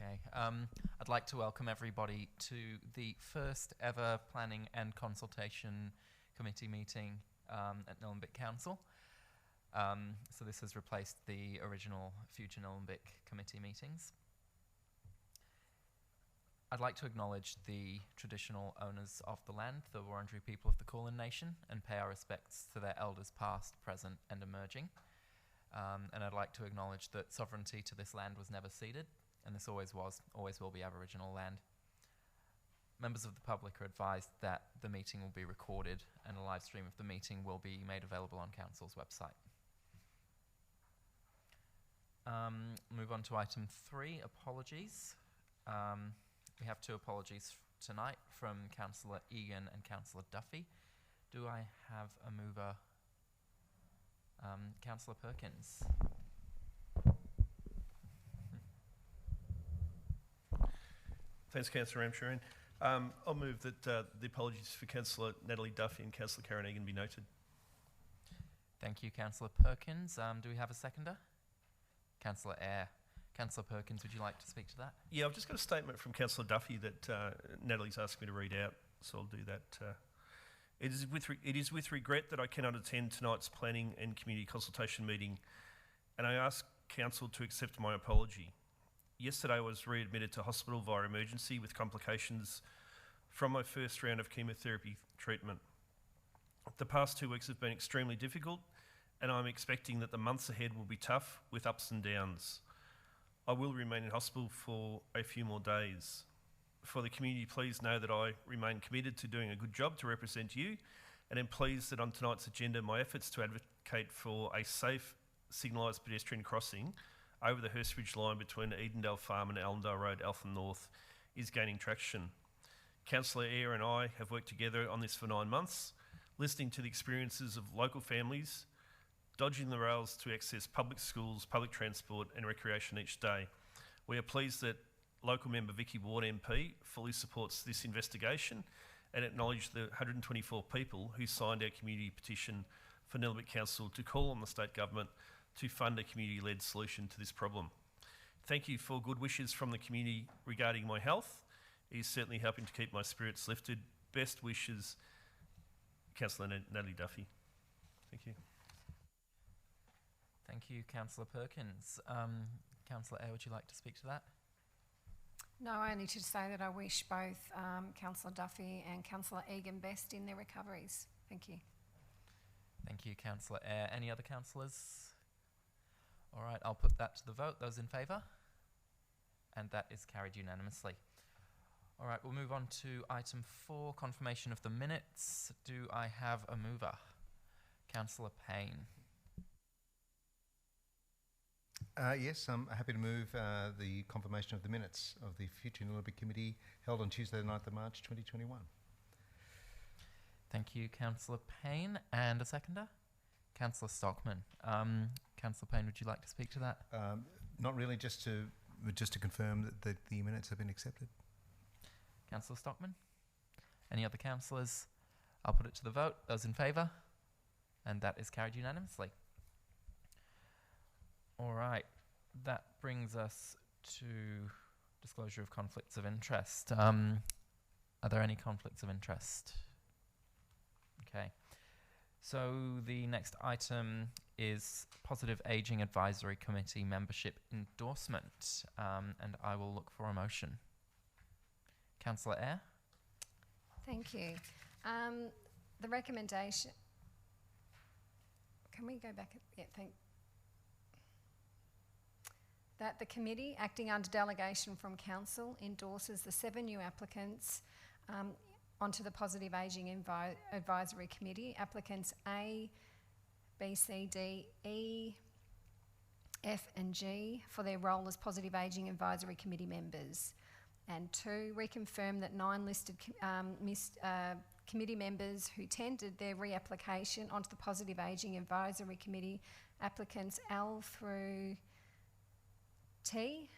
Okay. I'd like to welcome everybody to the first ever Planning and Consultation Committee meeting at Nillumbik Council. So this has replaced the original future Nillumbik committee meetings. I'd like to acknowledge the traditional owners of the land, the Wurundjeri people of the Kulin Nation, and pay our respects to their elders past, present and emerging. And I'd like to acknowledge that sovereignty to this land was never ceded, and this always will be Aboriginal land. Members of the public are advised that the meeting will be recorded and a live stream of the meeting will be made available on Council's website. Move on to item 3, apologies. We have 2 apologies tonight from Councillor Egan and Councillor Duffy. Do I have a mover? Councillor Perkins. Thanks, Councillor Ramsharan. I'll move that the apologies for Councillor Natalie Duffy and Councillor Karen Egan be noted. Thank you, Councillor Perkins. Do we have a seconder? Councillor Eyre. Councillor Perkins, would you like to speak to that? Yeah, I've just got a statement from Councillor Duffy that Natalie's asked me to read out, so I'll do that. It is with regret that I cannot attend tonight's planning and community consultation meeting, and I ask Council to accept my apology. Yesterday I was readmitted to hospital via emergency with complications from my first round of chemotherapy treatment. The past 2 weeks have been extremely difficult, and I'm expecting that the months ahead will be tough with ups and downs. I will remain in hospital for a few more days. For the community, please know that I remain committed to doing a good job to represent you, and am pleased that on tonight's agenda my efforts to advocate for a safe signalised pedestrian crossing over the Hurstridge line between Edendale Farm and Allendale Road, Eltham North, is gaining traction. Councillor Eyre and I have worked together on this for 9 months, listening to the experiences of local families, dodging the rails to access public schools, public transport and recreation each day. We are pleased that local member Vicky Ward MP fully supports this investigation and acknowledge the 124 people who signed our community petition for Nillumbik Council to call on the state government to fund a community-led solution to this problem. Thank you for good wishes from the community regarding my health. It is certainly helping to keep my spirits lifted. Best wishes, Councillor Natalie Duffy. Thank you. Thank you, Councillor Perkins. Councillor Eyre, would you like to speak to that? No, only to say that I wish both Councillor Duffy and Councillor Egan best in their recoveries. Thank you. Thank you, Councillor Eyre. Any other councillors? All right, I'll put that to the vote. Those in favour? And that is carried unanimously. All right, we'll move on to item 4, confirmation of the minutes. Do I have a mover? Councillor Payne. Yes, I'm happy to move the confirmation of the minutes of the future Nillumbik Committee held on Tuesday the 9th of March 2021. Thank you, Councillor Payne. And a seconder? Councillor Stockman. Councillor Payne, would you like to speak to that? Not really, just to confirm that the minutes have been accepted. Councillor Stockman? Any other councillors? I'll put it to the vote. Those in favour? And that is carried unanimously. All right, that brings us to disclosure of conflicts of interest. Are there any conflicts of interest? Okay, so the next item is Positive Ageing Advisory Committee membership endorsement, and I will look for a motion. Councillor Eyre? Thank you. The recommendation... Can we go back? Yeah, that the committee, acting under delegation from Council, endorses the 7 new applicants onto the Positive Ageing Advisory Committee. Applicants A, B, C, D, E, F and G for their role as Positive Ageing Advisory Committee members. And 2, reconfirm that 9 listed committee members who tendered their reapplication onto the Positive Ageing Advisory Committee, applicants L through T,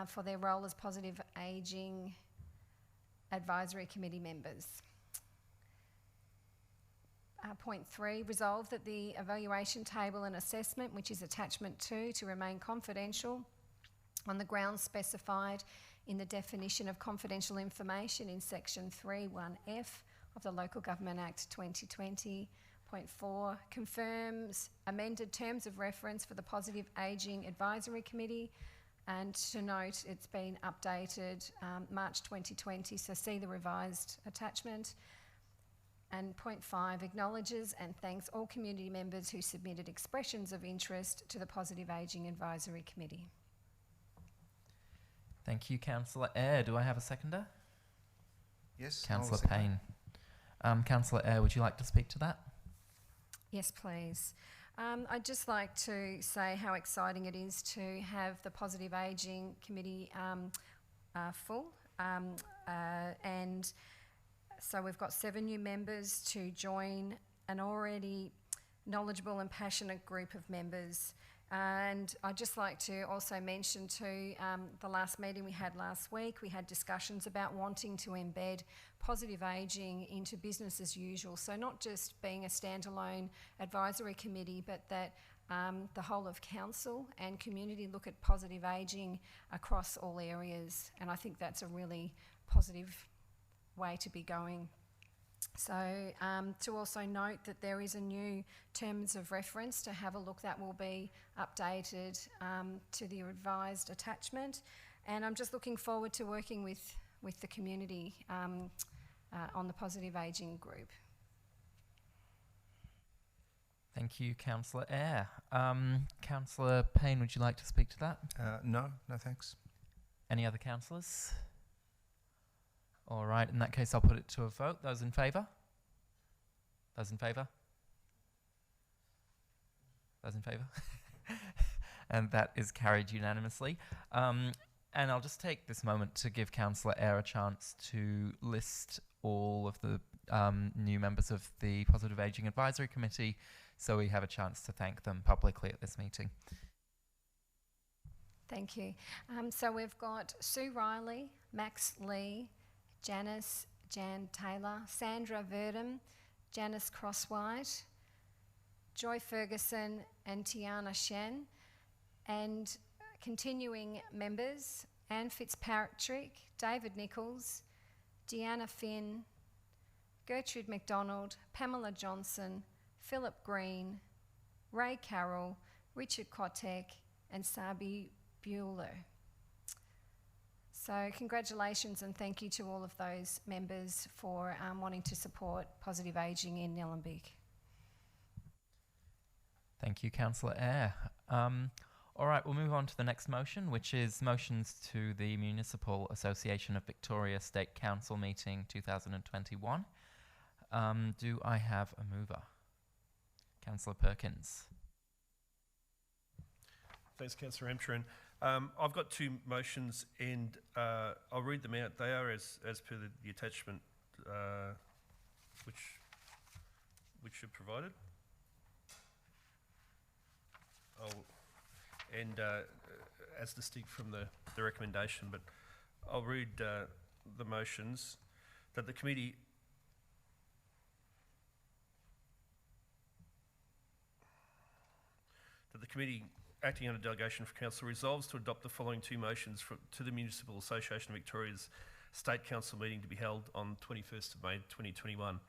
for their role as Positive Ageing Advisory Committee members. Point 3, resolve that the evaluation table and assessment, which is attachment 2, to remain confidential on the grounds specified in the definition of confidential information in section 3(1)(f) of the Local Government Act 2020.4, confirms amended terms of reference for the Positive Ageing Advisory Committee, and to note it's been updated March 2020, so see the revised attachment. And point 5, acknowledges and thanks all community members who submitted expressions of interest to the Positive Ageing Advisory Committee. Thank you, Councillor Eyre. Do I have a seconder? Yes. Councillor Payne. Councillor Eyre, would you like to speak to that? Yes, please. I'd just like to say how exciting it is to have the Positive Ageing Committee full. And so we've got 7 new members to join an already knowledgeable and passionate group of members. And I'd just like to also mention too, the last meeting we had last week, we had discussions about wanting to embed positive ageing into business as usual. So not just being a standalone advisory committee, but that the whole of council and community look at positive ageing across all areas. And I think that's a really positive way to be going. So to also note that there is a new terms of reference to have a look that will be updated to the revised attachment, and I'm just looking forward to working with the community on the Positive Ageing group. Thank you, Councillor Eyre. Councillor Payne, would you like to speak to that? No, thanks. Any other councillors? All right, in that case, I'll put it to a vote. Those in favour? Those in favour? Those in favour? And that is carried unanimously. And I'll just take this moment to give Councillor Eyre a chance to list all of the new members of the Positive Ageing Advisory Committee, so we have a chance to thank them publicly at this meeting. Thank you. So we've got Sue Riley, Max Lee, Janice Jan Taylor, Sandra Verdham, Janice Crosswhite, Joy Ferguson and Tiana Shen, and continuing members Anne Fitzpatrick, David Nichols, Deanna Finn, Gertrude McDonald, Pamela Johnson, Philip Green, Ray Carroll, Richard Kotek and Sabi Bueller. So congratulations and thank you to all of those members for wanting to support positive ageing in Nillumbik. Thank you, Councillor Eyre. All right, we'll move on to the next motion, which is motions to the Municipal Association of Victoria State Council meeting 2021. Do I have a mover? Councillor Perkins. Thanks, Councillor Amcharan. I've got 2 motions and I'll read them out. They are as per the attachment which are provided. As distinct from the recommendation, but I'll read the motions that the committee acting under delegation for council resolves to adopt the following 2 motions to the Municipal Association of Victoria's State Council meeting to be held on 21st of May 2021.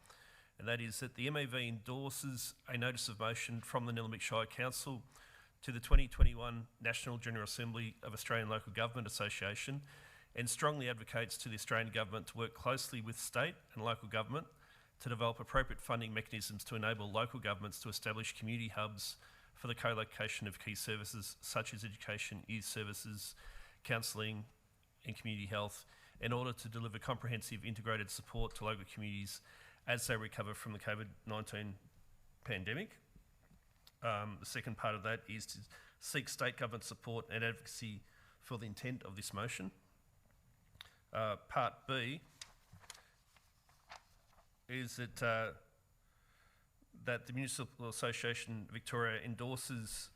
And that is that the MAV endorses a notice of motion from the Nillumbik Shire Council to the 2021 National General Assembly of Australian Local Government Association and strongly advocates to the Australian Government to work closely with state and local government to develop appropriate funding mechanisms to enable local governments to establish community hubs for the co-location of key services such as education, youth services, counselling and community health in order to deliver comprehensive integrated support to local communities as they recover from the COVID-19 pandemic. The second part of that is to seek state government support and advocacy for the intent of this motion. Part B is that the Municipal Association Victoria endorses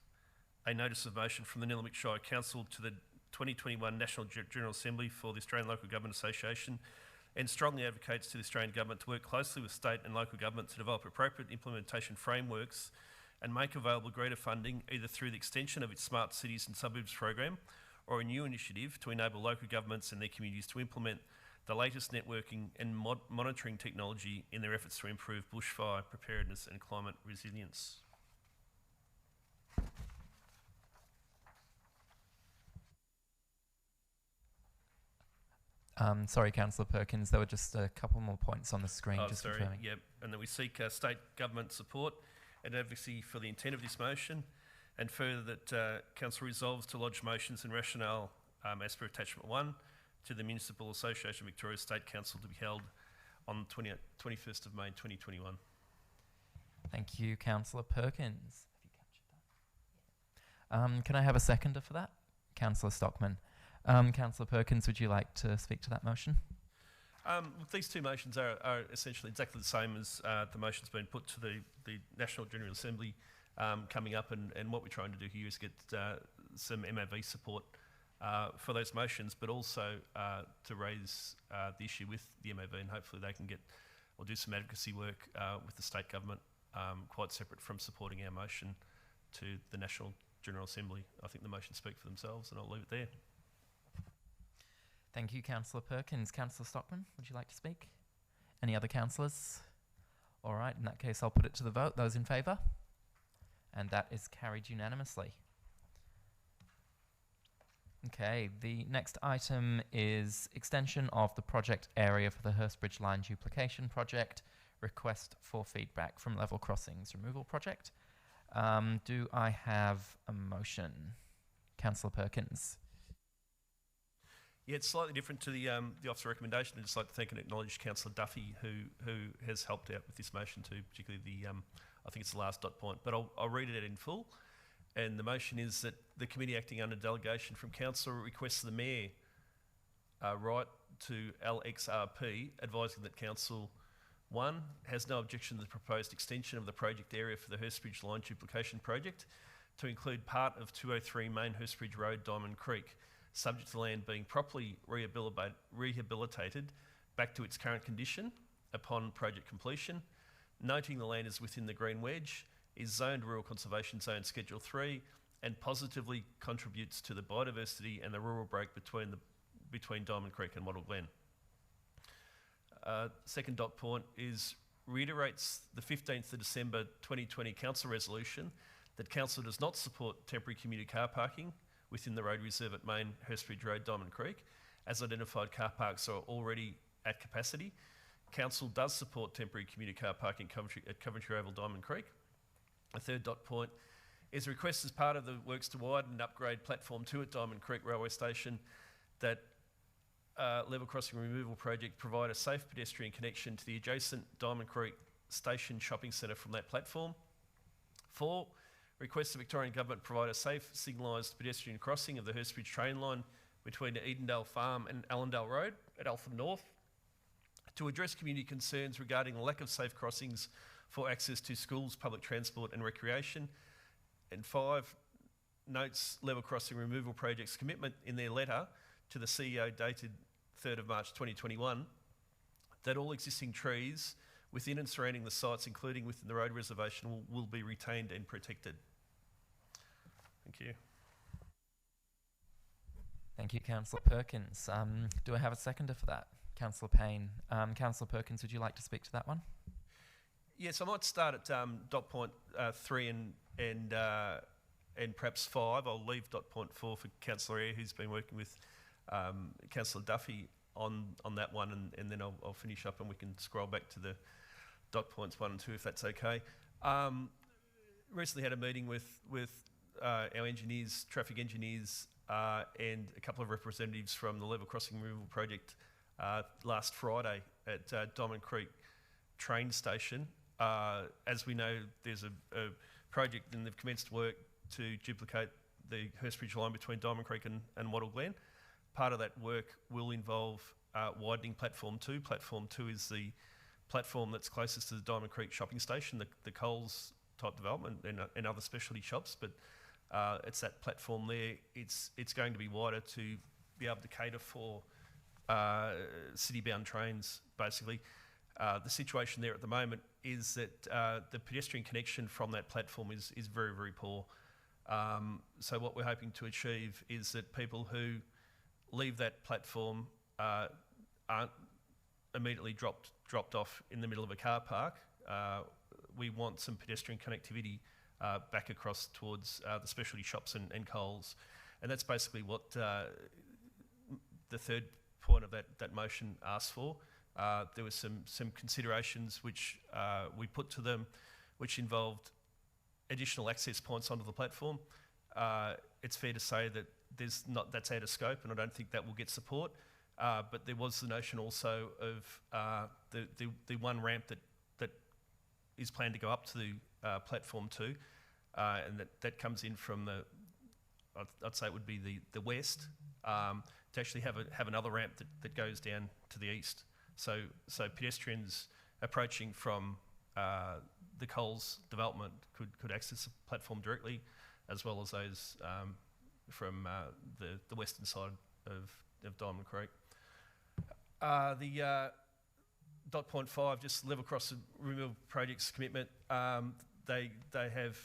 a notice of motion from the Nillumbik Shire Council to the 2021 National General Assembly for the Australian Local Government Association and strongly advocates to the Australian Government to work closely with state and local government to develop appropriate implementation frameworks and make available greater funding either through the extension of its Smart Cities and Suburbs program or a new initiative to enable local governments and their communities to implement the latest networking and monitoring technology in their efforts to improve bushfire preparedness and climate resilience. Sorry, Councillor Perkins, there were just a couple more points on the screen. Just confirming. Yep. And that we seek state government support and advocacy for the intent of this motion, and further that Council resolves to lodge motions and rationale as per attachment 1 to the Municipal Association of Victoria State Council to be held on 21st of May 2021. Thank you, Councillor Perkins. Have you captured that? Can I have a seconder for that? Councillor Stockman. Councillor Perkins, would you like to speak to that motion? These two motions are essentially exactly the same as the motion's been put to the National General Assembly coming up, and what we're trying to do here is get some MAV support for those motions, but also to raise the issue with the MAV, and hopefully they can get or do some advocacy work with the state government, quite separate from supporting our motion to the National General Assembly. I think the motions speak for themselves, and I'll leave it there. Thank you, Councillor Perkins. Councillor Stockman, would you like to speak? Any other councillors? All right, in that case, I'll put it to the vote. Those in favour? And that is carried unanimously. Okay, the next item is extension of the project area for the Hurstbridge Line Duplication Project, request for feedback from Level Crossings Removal Project. Do I have a motion? Councillor Perkins. Yeah, it's slightly different to the officer recommendation. I'd just like to thank and acknowledge Councillor Duffy, who has helped out with this motion too, particularly the I think it's the last dot point, but I'll read it out in full. And the motion is that the committee acting under delegation from council requests the mayor write to LXRP advising that council 1 has no objection to the proposed extension of the project area for the Hurstbridge Line Duplication Project to include part of 203 Main Hurstbridge Road, Diamond Creek, subject to the land being properly rehabilitated back to its current condition upon project completion, noting the land is within the Green Wedge, is zoned Rural Conservation Zone Schedule 3, and positively contributes to the biodiversity and the rural break between Diamond Creek and Wattle Glen. Second dot point is reiterates the 15th of December 2020 Council resolution that Council does not support temporary community car parking within the road reserve at Main Hurstbridge Road, Diamond Creek, as identified car parks are already at capacity. Council does support temporary community car parking at Coventry Oval, Diamond Creek. A third dot point is a request as part of the works to widen and upgrade Platform 2 at Diamond Creek Railway Station that Level Crossing Removal Project provide a safe pedestrian connection to the adjacent Diamond Creek Station Shopping Centre from that platform. 4, request the Victorian Government provide a safe signalised pedestrian crossing of the Hurstbridge train line between Edendale Farm and Allendale Road at Alpham North to address community concerns regarding the lack of safe crossings for access to schools, public transport and recreation. And 5, notes Level Crossing Removal Project's commitment in their letter to the CEO dated 3rd of March 2021 that all existing trees within and surrounding the sites, including within the road reservation, will be retained and protected. Thank you. Thank you, Councillor Perkins. Do I have a seconder for that? Councillor Payne. Councillor Perkins, would you like to speak to that one? Yes, I might start at dot point 3 and perhaps 5. I'll leave dot point 4 for Councillor Eyre, who's been working with Councillor Duffy on that one, and then I'll finish up and we can scroll back to the dot points 1 and 2 if that's okay. Recently had a meeting with our engineers, traffic engineers, and a couple of representatives from the Level Crossing Removal Project last Friday at Diamond Creek train station. As we know, there's a project and they've commenced work to duplicate the Hurstbridge line between Diamond Creek and Wattle Glen. Part of that work will involve widening Platform 2. Platform 2 is the platform that's closest to the Diamond Creek shopping station, the Coles type development and other specialty shops, but it's that platform there. It's going to be wider to be able to cater for city-bound trains, basically. The situation there at the moment is that the pedestrian connection from that platform is very, very poor. So what we're hoping to achieve is that people who leave that platform aren't immediately dropped off in the middle of a car park. We want some pedestrian connectivity back across towards the specialty shops and Coles. And that's basically what the third point of that motion asks for. There were some considerations which we put to them, which involved additional access points onto the platform. It's fair to say that that's out of scope, and I don't think that will get support. But there was the notion also of the one ramp that is planned to go up to the platform 2, and that comes in from I'd say it would be the west, to actually have another ramp that goes down to the east. So pedestrians approaching from the Coles development could access the platform directly, as well as those from the western side of Diamond Creek. The dot point 5, just level crossing removal projects commitment. They have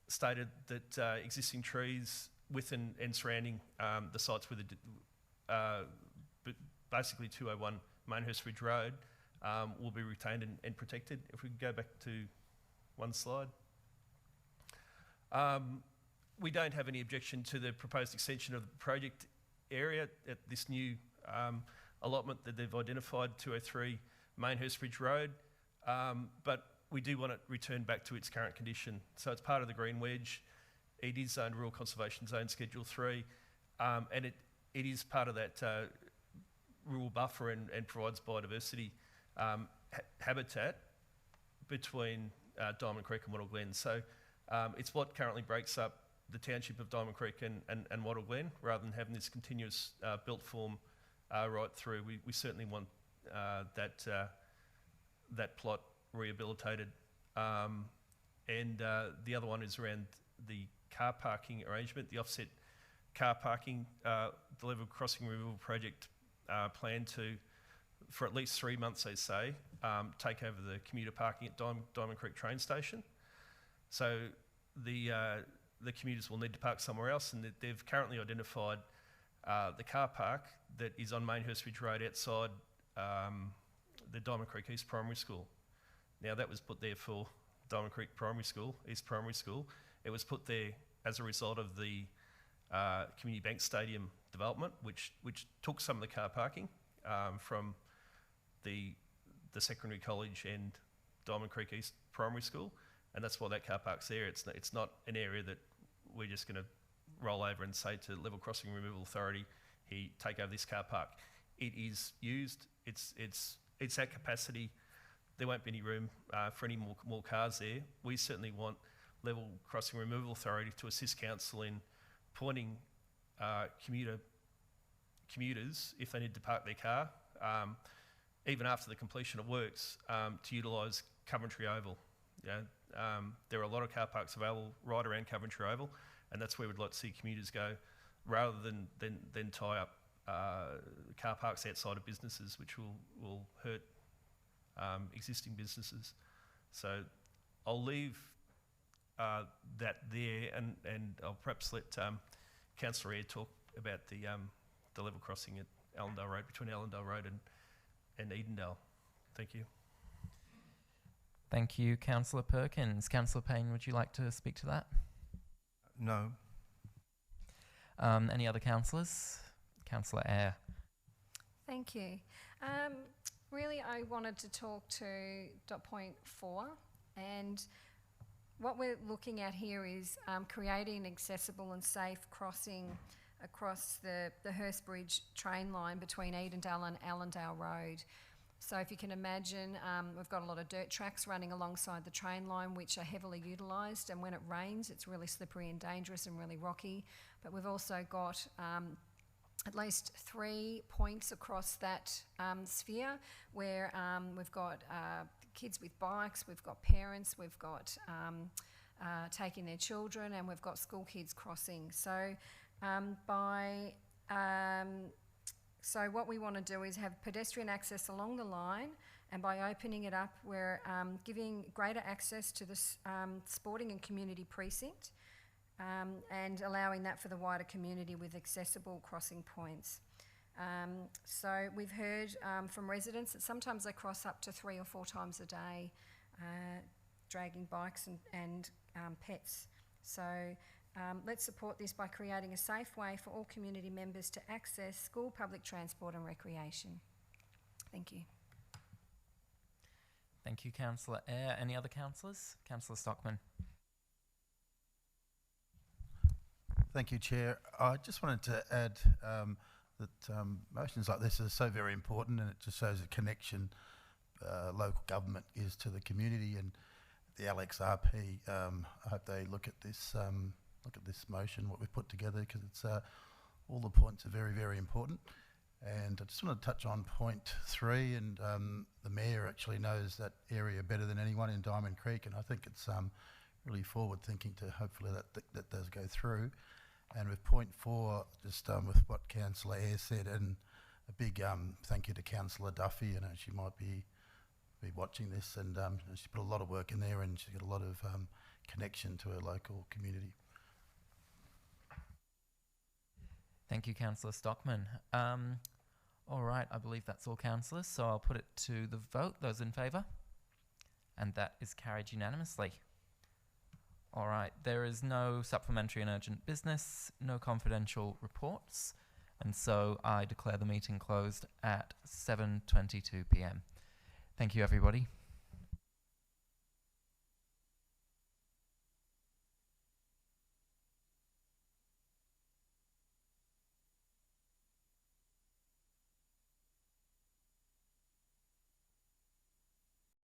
stated that existing trees within and surrounding the sites with basically 201 Mainhurst Ridge Road will be retained and protected. If we could go back to one slide. We don't have any objection to the proposed extension of the project area at this new allotment that they've identified, 203 Mainhurst Ridge Road, but we do want it returned back to its current condition. So it's part of the Green Wedge. It is zoned Rural Conservation Zone Schedule 3, and it is part of that rural buffer and provides biodiversity habitat between Diamond Creek and Wattle Glen. So it's what currently breaks up the township of Diamond Creek and Wattle Glen, rather than having this continuous built form right through. We certainly want that plot rehabilitated. And the other one is around the car parking arrangement, the offset car parking. The level crossing removal project planned to, for at least 3 months, they say, take over the commuter parking at Diamond Creek train station. So the commuters will need to park somewhere else, and they've currently identified the car park that is on Mainhurst Ridge Road outside the Diamond Creek East Primary School. Now, that was put there for Diamond Creek Primary School, East Primary School. It was put there as a result of the Community Bank Stadium development, which took some of the car parking from the secondary college and Diamond Creek East Primary School, and that's why that car park's there. It's not an area that we're just going to roll over and say to Level Crossing Removal Authority, "Here, take over this car park." It is used. It's at capacity. There won't be any room for any more cars there. We certainly want Level Crossing Removal Authority to assist council in pointing commuters, if they need to park their car, even after the completion of works, to utilise Coventry Oval. There are a lot of car parks available right around Coventry Oval, and that's where we'd like to see commuters go, rather than tie up car parks outside of businesses, which will hurt existing businesses. So I'll leave that there, and I'll perhaps let Councillor Eyre talk about the level crossing at Allendale Road, between Allendale Road and Edendale. Thank you. Thank you, Councillor Perkins. Councillor Payne, would you like to speak to that? No. Any other councillors? Councillor Eyre. Thank you. Really, I wanted to talk to dot point 4, and what we're looking at here is creating an accessible and safe crossing across the Hurstbridge train line between Edendale and Allendale Road. So if you can imagine, we've got a lot of dirt tracks running alongside the train line, which are heavily utilised, and when it rains it's really slippery and dangerous and really rocky. But we've also got at least 3 points across that sphere where we've got kids with bikes, we've got parents, we've got taking their children, and we've got school kids crossing. So so what we want to do is have pedestrian access along the line, and by opening it up, we're giving greater access to the sporting and community precinct, and allowing that for the wider community with accessible crossing points. So we've heard from residents that sometimes they cross up to 3 or 4 times a day, dragging bikes and pets. So let's support this by creating a safe way for all community members to access school, public transport and recreation. Thank you. Thank you, Councillor Eyre. Any other councillors? Councillor Stockman. Thank you, Chair. I just wanted to add that motions like this are so very important, and it just shows a connection local government is to the community. And the LXRP, I hope they look at this motion, what we've put together, because it's all the points are very, very important. And I just want to touch on point 3, and the Mayor actually knows that area better than anyone in Diamond Creek, and I think it's really forward thinking to hopefully that does go through. And with point 4, just with what Councillor Eyre said, and a big thank you to Councillor Duffy. She might be watching this, and she put a lot of work in there, and she's got a lot of connection to her local community. Thank you, Councillor Stockman. All right, I believe that's all councillors, so I'll put it to the vote. Those in favour? And that is carried unanimously. All right, there is no supplementary and urgent business, no confidential reports, and so I declare the meeting closed at 7:22 p.m. Thank you, everybody.